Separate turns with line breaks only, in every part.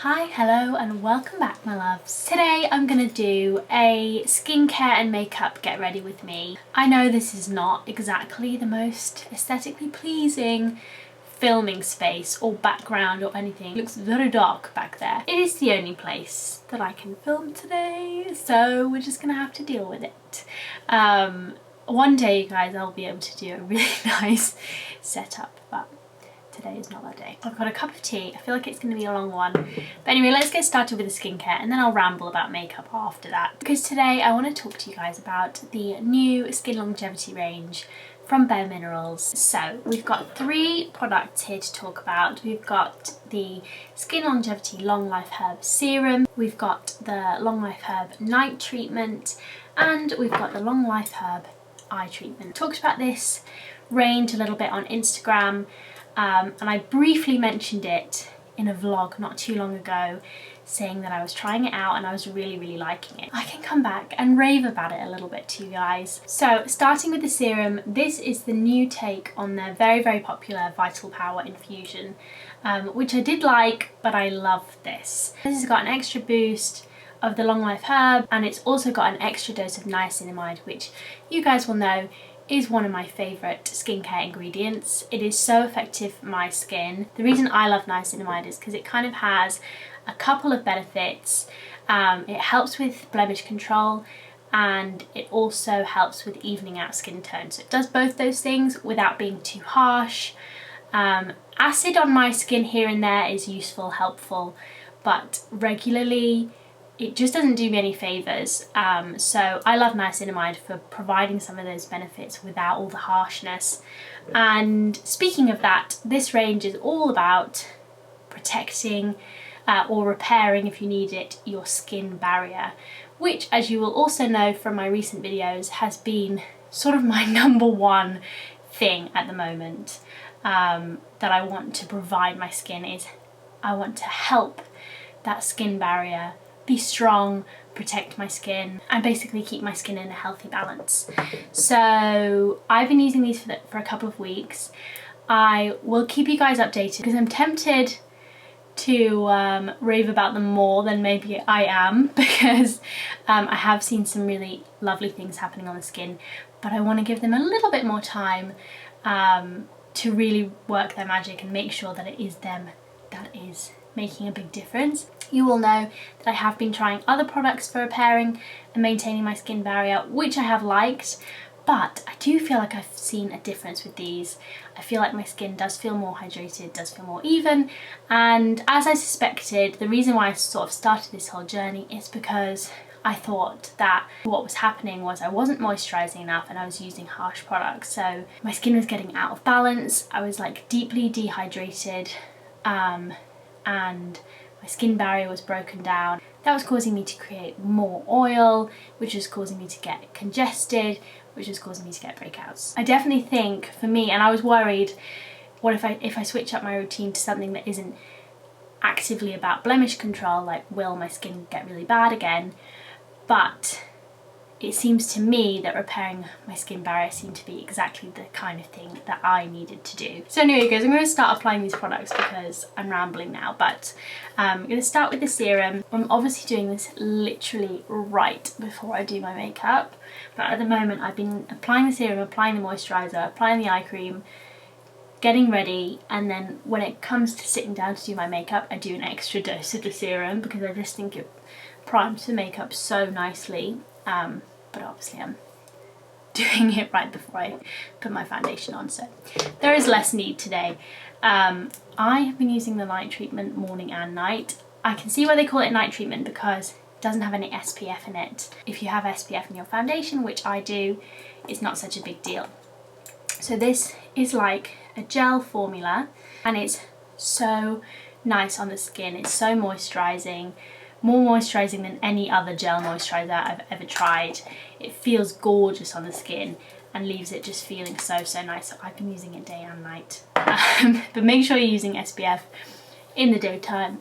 Hi, hello and welcome back my loves. Today I'm going to do a skincare and makeup get ready with me. I know this is not exactly the most aesthetically pleasing filming space or background or anything. It looks very dark back there. It is the only place that I can film today, so we're just going to have to deal with it. One day you guys I'll be able to do a really nice setup, but today is not that day. I've got a cup of tea. I feel like it's going to be a long one. But anyway, let's get started with the skincare and then I'll ramble about makeup after that. Because today I want to talk to you guys about the new Skin Longevity range from bareMinerals. So we've got 3 products here to talk about. We've got the Skin Longevity Long Life Herb Serum, we've got the Long Life Herb Night Treatment, and we've got the Long Life Herb Eye Treatment. Talked about this range a little bit on Instagram. And I briefly mentioned it in a vlog not too long ago, saying that I was trying it out and I was really liking it. I can come back and rave about it a little bit to you guys. So starting with the serum, this is the new take on their very popular Vital Power infusion, which I did like, but I love this. This has got an extra boost of the Long Life Herb, and it's also got an extra dose of niacinamide, which you guys will know is one of my favourite skincare ingredients. It is so effective for my skin. The reason I love niacinamide is because it kind of has a couple of benefits. It helps with blemish control and it also helps with evening out skin tone. So it does both those things without being too harsh. Acid on my skin here and there is useful, helpful, but regularly it just doesn't do me any favours. So I love niacinamide for providing some of those benefits without all the harshness. And speaking of that, this range is all about protecting or repairing, if you need it, your skin barrier, which, as you will also know from my recent videos, has been sort of my #1 thing at the moment that I want to provide my skin. Is I want to help that skin barrier be strong, protect my skin, and basically keep my skin in a healthy balance. So I've been using these for a couple of weeks. I will keep you guys updated because I'm tempted to rave about them more than maybe I am, because I have seen some really lovely things happening on the skin, but I want to give them a little bit more time to really work their magic and make sure that it is them that is making a big difference. You will know that I have been trying other products for repairing and maintaining my skin barrier, which I have liked, but I do feel like I've seen a difference with these. I feel like my skin does feel more hydrated, does feel more even, and as I suspected, the reason why I sort of started this whole journey is because I thought that what was happening was I wasn't moisturising enough and I was using harsh products, so my skin was getting out of balance. I was like deeply dehydrated, and my skin barrier was broken down. That was causing me to create more oil, which was causing me to get congested, which was causing me to get breakouts. I definitely think for me, and I was worried, what if I switch up my routine to something that isn't actively about blemish control, like will my skin get really bad again? But it seems to me that repairing my skin barrier seemed to be exactly the kind of thing that I needed to do. So anyway guys, I'm going to start applying these products because I'm rambling now, but I'm going to start with the serum. I'm obviously doing this literally right before I do my makeup, but at the moment I've been applying the serum, applying the moisturiser, applying the eye cream, getting ready, and then when it comes to sitting down to do my makeup, I do an extra dose of the serum because I just think it primes the makeup so nicely. But obviously I'm doing it right before I put my foundation on, so there is less need today. I have been using the night treatment morning and night. I can see why they call it night treatment because it doesn't have any SPF in it. If you have SPF in your foundation, which I do, it's not such a big deal. So this is like a gel formula and it's so nice on the skin. It's so moisturising. More moisturising than any other gel moisturiser I've ever tried. It feels gorgeous on the skin and leaves it just feeling so nice. So I've been using it day and night. But make sure you're using SPF in the daytime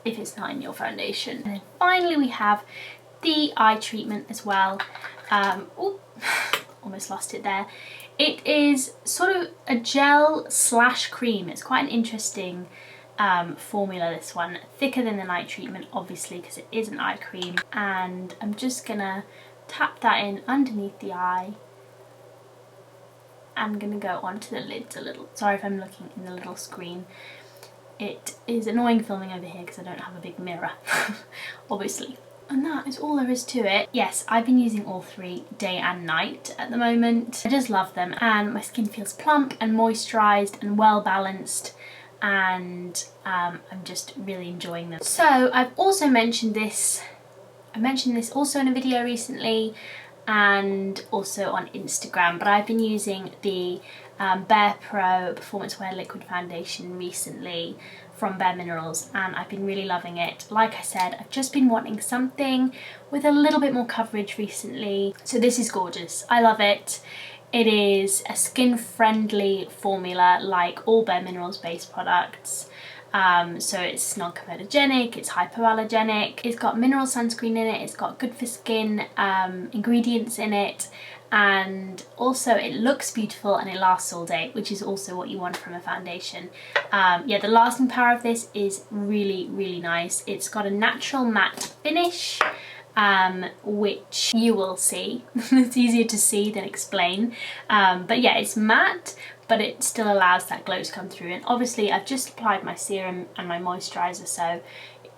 if it's not in your foundation. And then finally we have the eye treatment as well. Oh, almost lost it there. It is sort of a gel slash cream. It's quite an interesting formula, this one. Thicker than the night treatment, obviously, because it is an eye cream. And I'm just gonna tap that in underneath the eye. I'm gonna go onto the lids a little. Sorry if I'm looking in the little screen. It is annoying filming over here because I don't have a big mirror, obviously. And that is all there is to it. Yes, I've been using all three day and night at the moment. I just love them, and my skin feels plump and moisturised and well balanced, and I'm just really enjoying them. So I've also mentioned this, I mentioned this also in a video recently and also on Instagram, but I've been using the BAREPRO Performance Wear Liquid Foundation recently from bareMinerals, and I've been really loving it. Like I said, I've just been wanting something with a little bit more coverage recently, so this is gorgeous. I love it. It is a skin-friendly formula like all bareMinerals based products. So it's non-comedogenic, it's hypoallergenic, it's got mineral sunscreen in it, it's got good for skin ingredients in it, and also it looks beautiful and it lasts all day, which is also what you want from a foundation. Yeah, the lasting power of this is really, really nice. It's got a natural matte finish, which you will see. It's easier to see than explain. But yeah, it's matte, but it still allows that glow to come through. And obviously I've just applied my serum and my moisturiser, so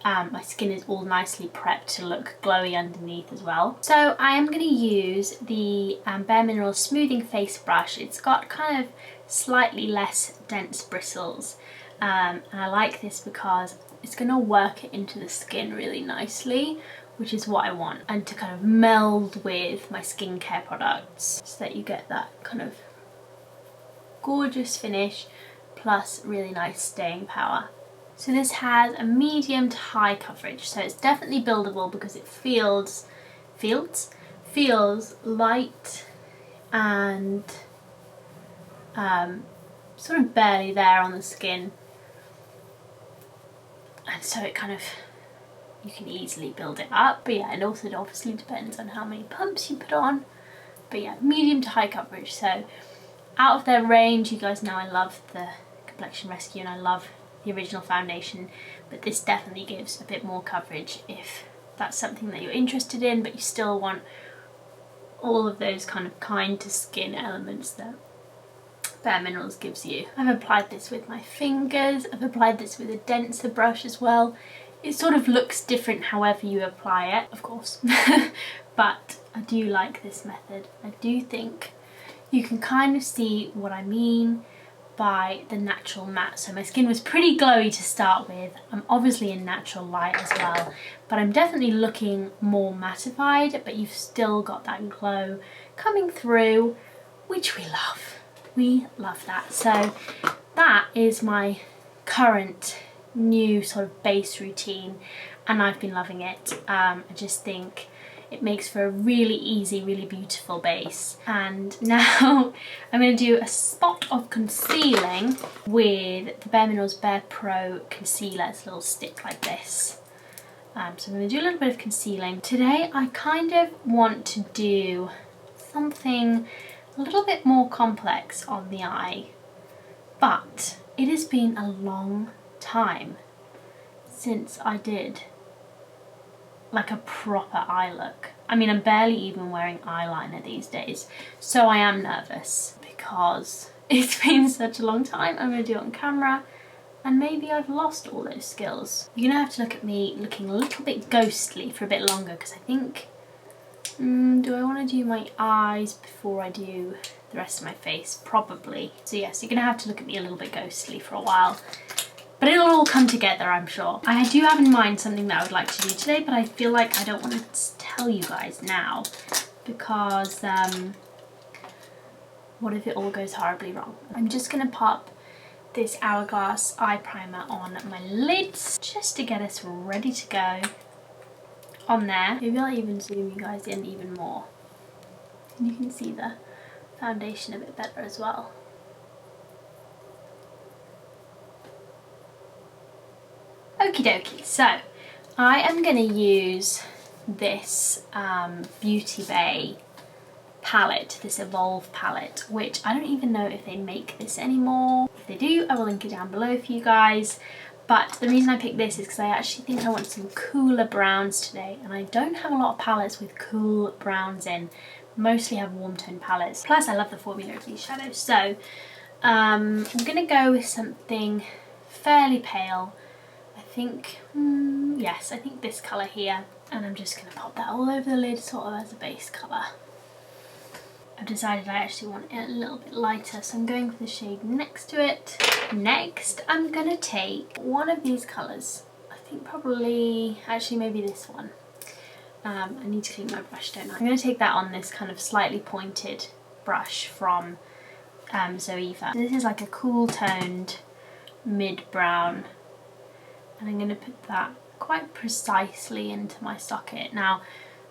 my skin is all nicely prepped to look glowy underneath as well. So I am going to use the bareMinerals Smoothing Face Brush. It's got kind of slightly less dense bristles, and I like this because it's going to work it into the skin really nicely, which is what I want, and to kind of meld with my skincare products so that you get that kind of gorgeous finish plus really nice staying power. So this has a medium to high coverage, so it's definitely buildable because it feels light and sort of barely there on the skin, and so it kind of, you can easily build it up. But yeah, it also obviously depends on how many pumps you put on. But yeah, medium to high coverage. So out of their range, you guys know I love the Complexion Rescue and I love the original foundation, but this definitely gives a bit more coverage if that's something that you're interested in, but you still want all of those kind of kind to skin elements that bareMinerals gives you. I've applied this with my fingers, I've applied this with a denser brush as well. It sort of looks different however you apply it, of course, but I do like this method. I do think you can kind of see what I mean by the natural matte. So my skin was pretty glowy to start with. I'm obviously in natural light as well, but I'm definitely looking more mattified, but you've still got that glow coming through, which we love. We love that. So that is my current new sort of base routine, and I've been loving it. I just think it makes for a really easy, really beautiful base. And now I'm going to do a spot of concealing with the bareMinerals BAREPRO concealer. It's a little stick like this. So I'm going to do a little bit of concealing. Today I kind of want to do something a little bit more complex on the eye, but it has been a long time since I did like a proper eye look. I mean, I'm barely even wearing eyeliner these days, so I am nervous because it's been such a long time. I'm going to do it on camera and maybe I've lost all those skills. You're going to have to look at me looking a little bit ghostly for a bit longer because I think, do I want to do my eyes before I do the rest of my face? Probably. So yes, you're going to have to look at me a little bit ghostly for a while. But it'll all come together, I'm sure. I do have in mind something that I would like to do today, but I feel like I don't want to tell you guys now because what if it all goes horribly wrong? I'm just going to pop this Hourglass eye primer on my lids just to get us ready to go on there. Maybe I'll even zoom you guys in even more. And you can see the foundation a bit better as well. Okie dokie, so I am going to use this Beauty Bay palette, this Evolve palette, which I don't even know if they make this anymore. If they do, I will link it down below for you guys. But the reason I picked this is because I actually think I want some cooler browns today, and I don't have a lot of palettes with cool browns in. Mostly have warm tone palettes. Plus I love the formula of these shadows. So I'm gonna go with something fairly pale. I think, yes, I think this colour here. And I'm just gonna pop that all over the lid sort of as a base colour. I've decided I actually want it a little bit lighter, so I'm going for the shade next to it. Next, I'm gonna take one of these colours. I think probably, actually maybe this one. I need to clean my brush, don't I? I'm gonna take that on this kind of slightly pointed brush from Zoeva. This is like a cool toned mid brown, and I'm gonna put that quite precisely into my socket. Now,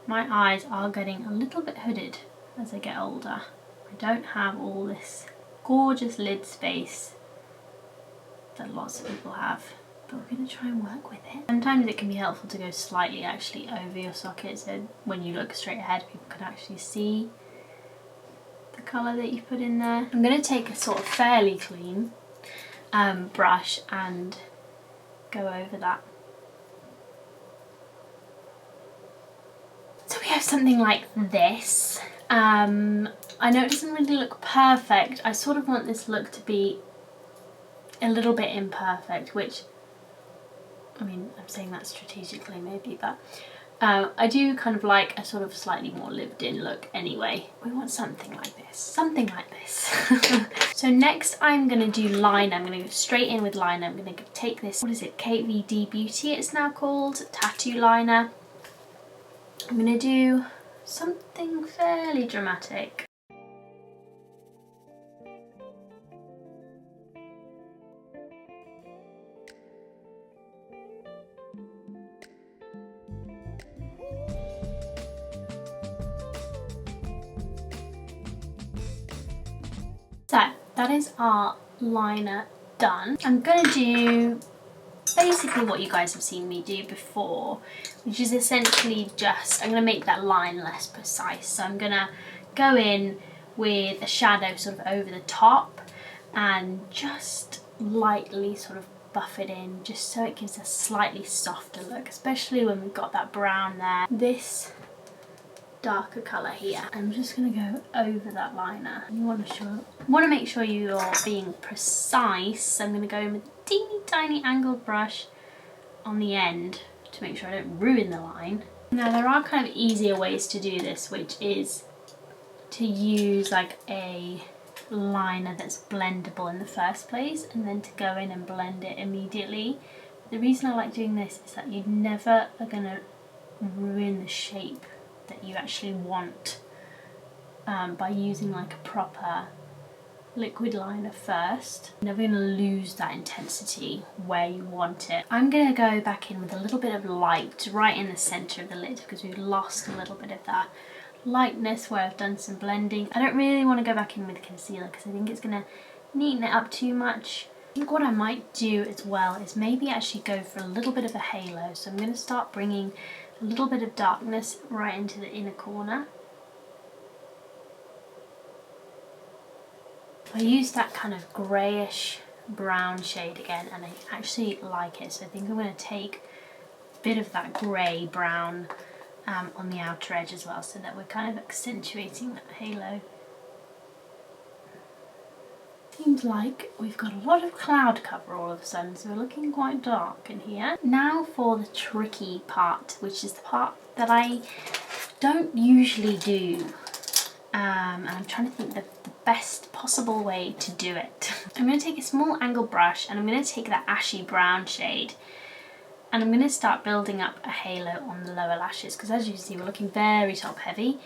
my eyes are getting a little bit hooded as I get older. I don't have all this gorgeous lid space that lots of people have, but we're going to try and work with it. Sometimes it can be helpful to go slightly actually over your socket, so when you look straight ahead people can actually see the colour that you put in there. I'm going to take a sort of fairly clean brush and go over that. So we have something like this. I know it doesn't really look perfect. I sort of want this look to be a little bit imperfect, which, I mean, I'm saying that strategically maybe, but I do kind of like a sort of slightly more lived in look anyway. We want something like this, something like this. So next I'm going to do liner. I'm going to go straight in with liner. I'm going to take this, what is it, KVD Beauty it's now called, tattoo liner. I'm going to do something fairly dramatic. So that is our liner done. I'm going to do basically what you guys have seen me do before, which is essentially just, I'm going to make that line less precise. So I'm going to go in with a shadow sort of over the top and just lightly sort of buff it in, just so it gives a slightly softer look, especially when we've got that brown there. This darker colour here, I'm just going to go over that liner. You want to make sure you're being precise, so I'm going to go in with a teeny tiny angled brush on the end to make sure I don't ruin the line. Now there are kind of easier ways to do this, which is to use like a liner that's blendable in the first place and then to go in and blend it immediately. The reason I like doing this is that you never are going to ruin the shape that you actually want by using like a proper liquid liner first. You're never going to lose that intensity where you want it. I'm going to go back in with a little bit of light right in the centre of the lid because we've lost a little bit of that lightness where I've done some blending. I don't really want to go back in with concealer because I think it's going to neaten it up too much. I think what I might do as well is maybe actually go for a little bit of a halo. So I'm going to start bringing a little bit of darkness right into the inner corner. I used that kind of greyish brown shade again and I actually like it, so I think I'm going to take a bit of that grey brown on the outer edge as well, so that we're kind of accentuating that halo. Seems like we've got a lot of cloud cover all of a sudden, so we're looking quite dark in here. Now for the tricky part, which is the part that I don't usually do. And I'm trying to think the best possible way to do it. I'm going to take a small angled brush and I'm going to take that ashy brown shade and I'm going to start building up a halo on the lower lashes, because as you can see we're looking very top heavy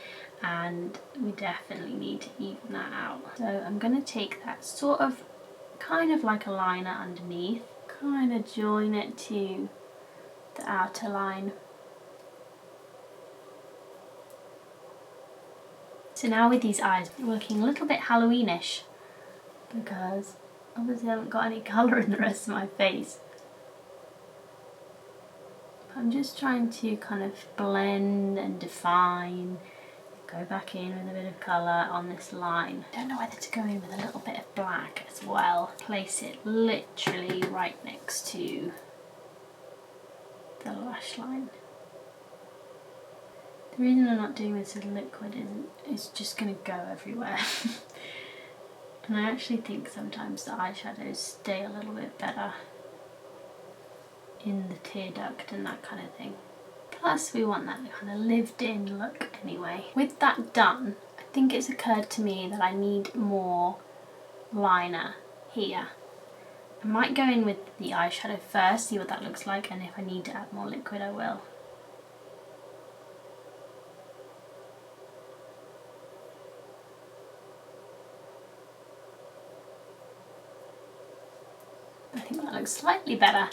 and we definitely need to even that out. So I'm going to take that sort of kind of like a liner underneath, kind of join it to the outer line. So now with these eyes, we're looking a little bit Halloweenish because obviously I haven't got any colour in the rest of my face. I'm just trying to kind of blend and define go back in with a bit of colour on this line. I don't know whether to go in with a little bit of black as well. Place it literally right next to the lash line. The reason I'm not doing this with liquid isn't it's just going to go everywhere. And I actually think sometimes the eyeshadows stay a little bit better in the tear duct and that kind of thing. Plus we want that kind of lived in look anyway. With that done, I think it's occurred to me that I need more liner here. I might go in with the eyeshadow first, see what that looks like, and if I need to add more liquid I will. I think that looks slightly better.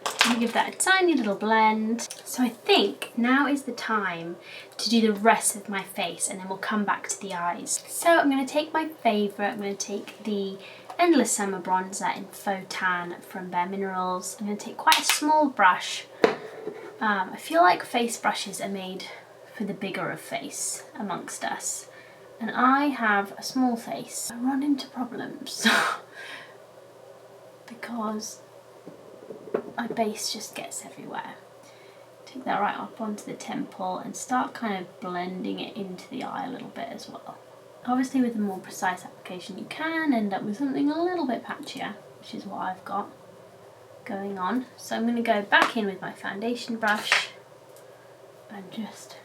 I'm going to give that a tiny little blend. So I think now is the time to do the rest of my face and then we'll come back to the eyes. So I'm going to take my favourite, I'm going to take the Endless Summer Bronzer in Faux Tan from bareMinerals. I'm going to take quite a small brush. I feel like face brushes are made for the bigger of face amongst us. And I have a small face. I run into problems because my base just gets everywhere. Take that right up onto the temple and start kind of blending it into the eye a little bit as well. Obviously with a more precise application you can end up with something a little bit patchier, which is what I've got going on. So I'm going to go back in with my foundation brush and just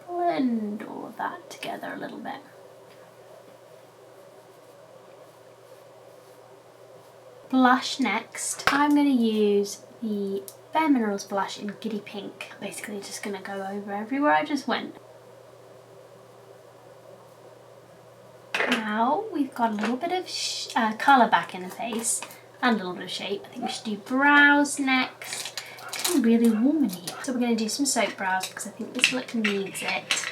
blend all of that together a little bit. Blush next. I'm going to use the bareMinerals blush in Giddy Pink. Basically just going to go over everywhere I just went. Now we've got a little bit of colour back in the face and a little bit of shape. I think we should do brows next. It's getting really warm in here. So we're going to do some soap brows because I think this look needs it.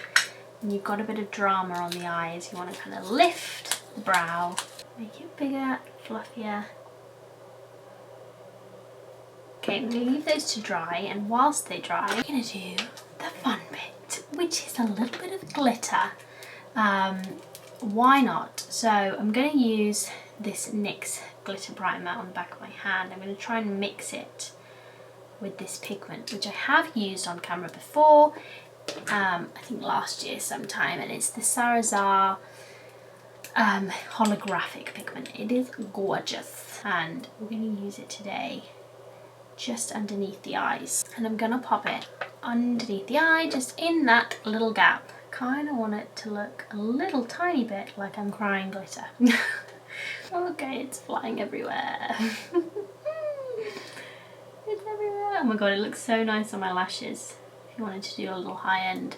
And you've got a bit of drama on the eyes. You want to kind of lift the brow, make it bigger, fluffier. Okay, I'm going to leave those to dry, and whilst they dry, I'm going to do the fun bit, which is a little bit of glitter. Why not? So I'm going to use this NYX Glitter Primer on the back of my hand. I'm going to try and mix it with this pigment, which I have used on camera before, I think last year sometime, and it's the Sarazar holographic pigment. It is gorgeous, and we're going to use it today just underneath the eyes, and I'm gonna pop it underneath the eye, just in that little gap. Kind of want it to look a little tiny bit like I'm crying glitter. Okay, it's flying everywhere. It's everywhere. Oh my god, it looks so nice on my lashes. If you wanted to do a little high-end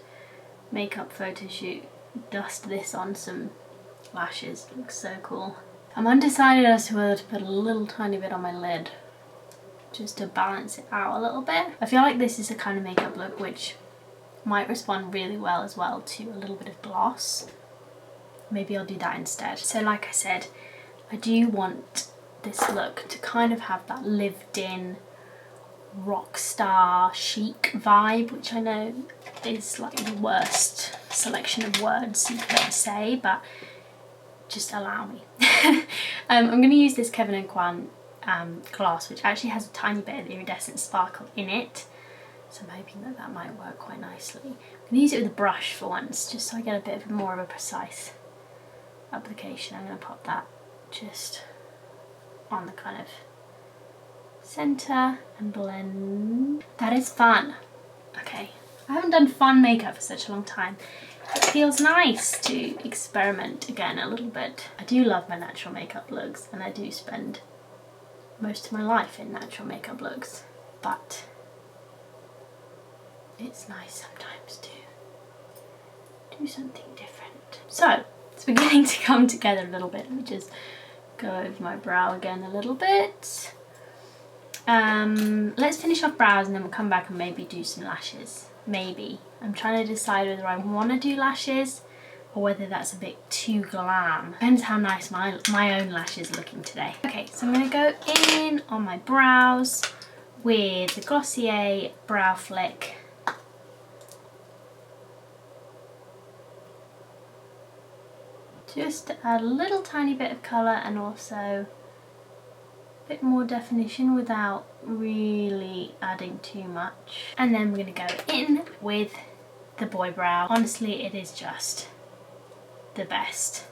makeup photo shoot, dust this on some lashes. It looks so cool. I'm undecided as to whether to put a little tiny bit on my lid, just to balance it out a little bit. I feel like this is a kind of makeup look which might respond really well as well to a little bit of gloss. Maybe I'll do that instead. So like I said, I do want this look to kind of have that lived in rock star chic vibe, which I know is like the worst selection of words you could ever say, but just allow me. I'm going to use this Kevin & Kwan glass, which actually has a tiny bit of iridescent sparkle in it, so I'm hoping that that might work quite nicely. I'm going to use it with a brush for once, just so I get a bit more of a precise application. I'm going to pop that just on the kind of centre and blend. That is fun. Okay, I haven't done fun makeup for such a long time. It feels nice to experiment again a little bit. I do love my natural makeup looks, and I do spend most of my life in natural makeup looks, but it's nice sometimes to do something different. So it's beginning to come together a little bit. Let me just go over my brow again a little bit. Let's finish off brows and then we'll come back and maybe do some lashes. Maybe. I'm trying to decide whether I want to do lashes or whether that's a bit too glam. Depends how nice my own lashes are looking today. Okay, so I'm going to go in on my brows with the Glossier Brow Flick. just to add a little tiny bit of colour and also a bit more definition without really adding too much. And then we're going to go in with the boy brow. Honestly, it is just the best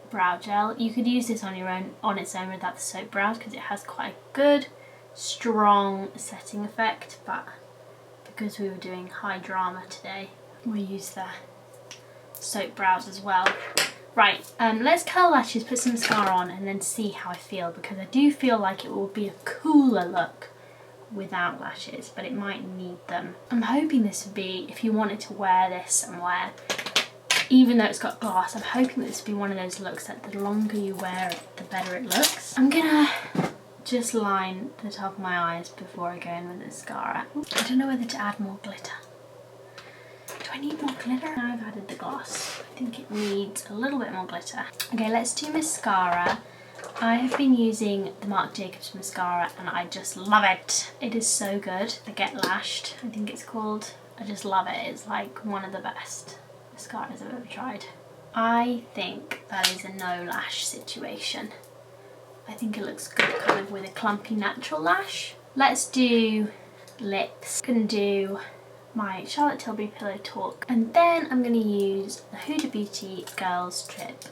brow gel. You could use this on your own, on its own without the soap brows, because it has quite a good strong setting effect, but because we were doing high drama today, we used the soap brows as well. Right, let's curl lashes, put some mascara on, and then see how I feel, because I do feel like it will be a cooler look without lashes, but it might need them. I'm hoping this would be, if you wanted to wear this somewhere, even though it's got gloss, I'm hoping this would be one of those looks that the longer you wear it, the better it looks. I'm gonna just line the top of my eyes before I go in with mascara. I don't know whether to add more glitter. Do I need more glitter? Now I've added the gloss, I think it needs a little bit more glitter. Okay, let's do mascara. I have been using the Marc Jacobs mascara and I just love it. It is so good. The Get Lashed, I think it's called. I just love it. It's like one of the best mascaras I've ever tried. I think that is a no lash situation. I think it looks good kind of with a clumpy natural lash. Let's do lips. I'm gonna do my Charlotte Tilbury Pillow Talk, and then I'm gonna use the Huda Beauty Girls Trip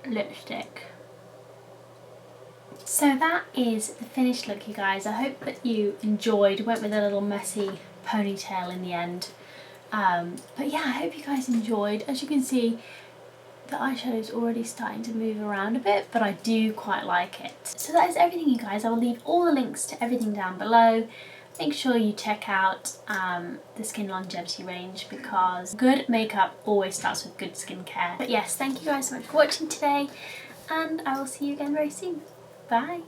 lipstick. So that is the finished look, you guys. I hope that you enjoyed. Went with a little messy ponytail in the end. But yeah, I hope you guys enjoyed. As you can see, the eyeshadow is already starting to move around a bit, but I do quite like it. So that is everything, you guys. I will leave all the links to everything down below. Make sure you check out the Skin Longevity range, because good makeup always starts with good skincare. But yes, thank you guys so much for watching today, and I will see you again very soon. Bye!